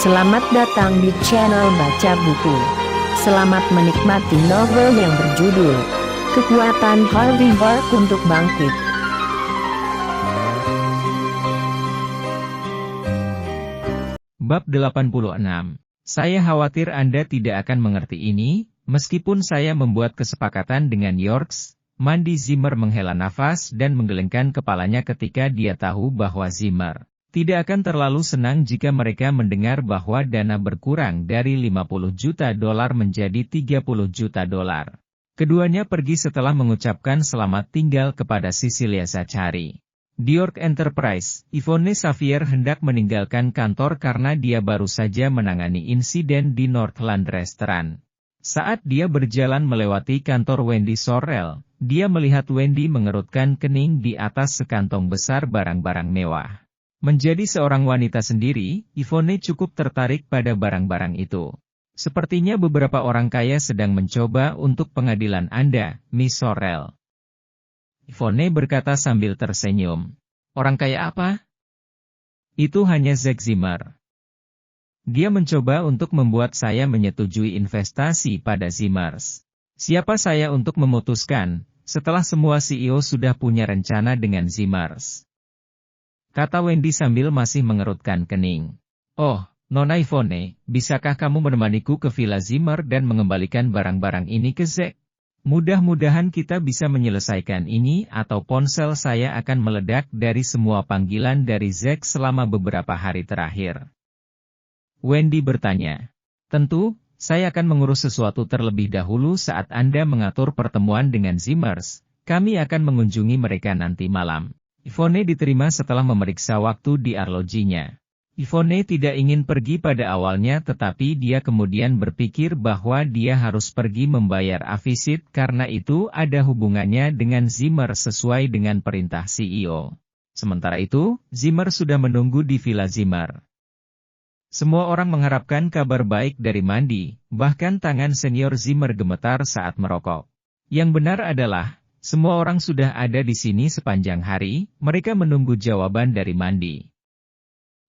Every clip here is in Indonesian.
Selamat datang di channel Baca Buku. Selamat menikmati novel yang berjudul Kekuatan Harvey York untuk Bangkit. Bab 86. Saya khawatir Anda tidak akan mengerti ini, meskipun saya membuat kesepakatan dengan Yorks. Mandy Zimmer menghela nafas dan menggelengkan kepalanya ketika dia tahu bahwa Zimmer tidak akan terlalu senang jika mereka mendengar bahwa dana berkurang dari $50 juta menjadi $30 juta. Keduanya pergi setelah mengucapkan selamat tinggal kepada Cecilia Zachary. Di York Enterprise, Yvonne Xavier hendak meninggalkan kantor karena dia baru saja menangani insiden di Northland Restaurant. Saat dia berjalan melewati kantor Wendy Sorrell, dia melihat Wendy mengerutkan kening di atas sekantong besar barang-barang mewah. Menjadi seorang wanita sendiri, Yvonne cukup tertarik pada barang-barang itu. Sepertinya beberapa orang kaya sedang mencoba untuk pengadilan Anda, Miss Sorrell. Yvonne berkata sambil tersenyum. Orang kaya apa? Itu hanya Zack Zimmer. Dia mencoba untuk membuat saya menyetujui investasi pada Zimmers. Siapa saya untuk memutuskan, setelah semua CEO sudah punya rencana dengan Zimmers? Kata Wendy sambil masih mengerutkan kening. Oh, Nona Yvonne, bisakah kamu menemaniku ke Villa Zimmer dan mengembalikan barang-barang ini ke Zack? Mudah-mudahan kita bisa menyelesaikan ini atau ponsel saya akan meledak dari semua panggilan dari Zack selama beberapa hari terakhir. Wendy bertanya. Tentu, saya akan mengurus sesuatu terlebih dahulu saat Anda mengatur pertemuan dengan Zimmers. Kami akan mengunjungi mereka nanti malam. Yvonne diterima setelah memeriksa waktu di arlojinya. Yvonne tidak ingin pergi pada awalnya tetapi dia kemudian berpikir bahwa dia harus pergi membayar avisit karena itu ada hubungannya dengan Zimmer sesuai dengan perintah CEO. Sementara itu, Zimmer sudah menunggu di Villa Zimmer. Semua orang mengharapkan kabar baik dari Mandy, bahkan tangan senior Zimmer gemetar saat merokok. Yang benar adalah, semua orang sudah ada di sini sepanjang hari, mereka menunggu jawaban dari Mandy.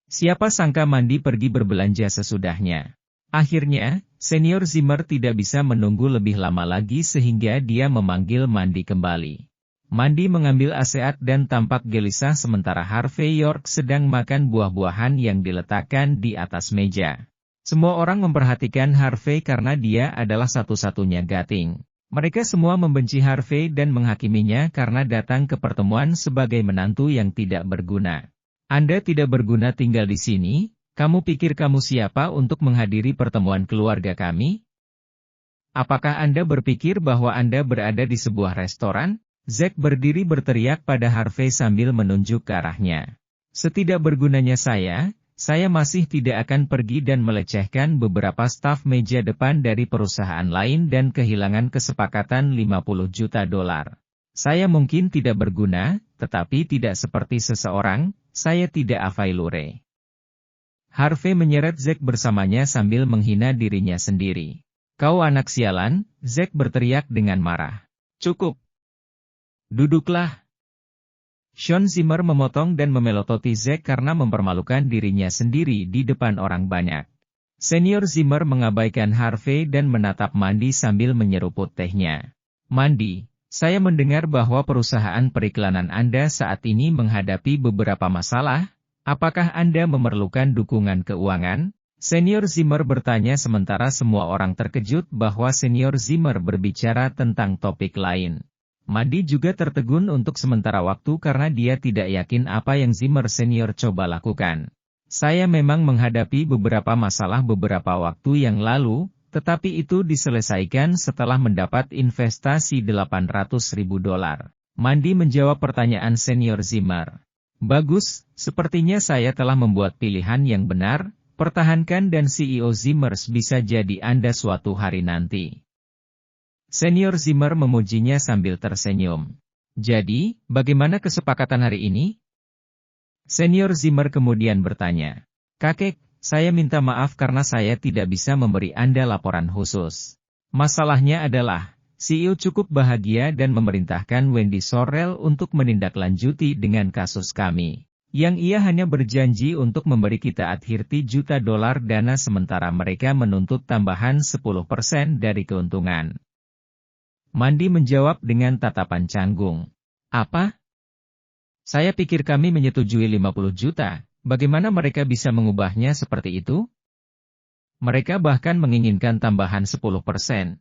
Siapa sangka Mandy pergi berbelanja sesudahnya. Akhirnya, senior Zimmer tidak bisa menunggu lebih lama lagi sehingga dia memanggil Mandy kembali. Mandy mengambil aseat dan tampak gelisah sementara Harvey York sedang makan buah-buahan yang diletakkan di atas meja. Semua orang memperhatikan Harvey karena dia adalah satu-satunya gating. Mereka semua membenci Harvey dan menghakiminya karena datang ke pertemuan sebagai menantu yang tidak berguna. Anda tidak berguna tinggal di sini, kamu pikir kamu siapa untuk menghadiri pertemuan keluarga kami? Apakah Anda berpikir bahwa Anda berada di sebuah restoran? Zack berdiri berteriak pada Harvey sambil menunjuk ke arahnya. Setidak bergunanya saya masih tidak akan pergi dan melecehkan beberapa staf meja depan dari perusahaan lain dan kehilangan kesepakatan $50 juta. Saya mungkin tidak berguna, tetapi tidak seperti seseorang, saya tidak availure. Harvey menyeret Zack bersamanya sambil menghina dirinya sendiri. Kau anak sialan, Zack berteriak dengan marah. Cukup. Duduklah. Sean Zimmer memotong dan memelototi Zack karena mempermalukan dirinya sendiri di depan orang banyak. Senior Zimmer mengabaikan Harvey dan menatap Mandy sambil menyeruput tehnya. Mandy, saya mendengar bahwa perusahaan periklanan Anda saat ini menghadapi beberapa masalah. Apakah Anda memerlukan dukungan keuangan? Senior Zimmer bertanya sementara semua orang terkejut bahwa Senior Zimmer berbicara tentang topik lain. Mandy juga tertegun untuk sementara waktu karena dia tidak yakin apa yang Zimmer Senior coba lakukan. Saya memang menghadapi beberapa masalah beberapa waktu yang lalu, tetapi itu diselesaikan setelah mendapat investasi $800.000. Mandy menjawab pertanyaan Senior Zimmer. Bagus, sepertinya saya telah membuat pilihan yang benar, pertahankan dan CEO Zimmers bisa jadi Anda suatu hari nanti. Senior Zimmer memujinya sambil tersenyum. Jadi, bagaimana kesepakatan hari ini? Senior Zimmer kemudian bertanya. Kakek, saya minta maaf karena saya tidak bisa memberi Anda laporan khusus. Masalahnya adalah, CEO cukup bahagia dan memerintahkan Wendy Sorrell untuk menindaklanjuti dengan kasus kami. Yang ia hanya berjanji untuk memberi kita $30 juta dana sementara mereka menuntut tambahan 10% dari keuntungan. Mandy menjawab dengan tatapan canggung. Apa? Saya pikir kami menyetujui 50 juta, bagaimana mereka bisa mengubahnya seperti itu? Mereka bahkan menginginkan tambahan 10%.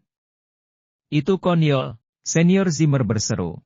Itu konyol, Senior Zimmer berseru.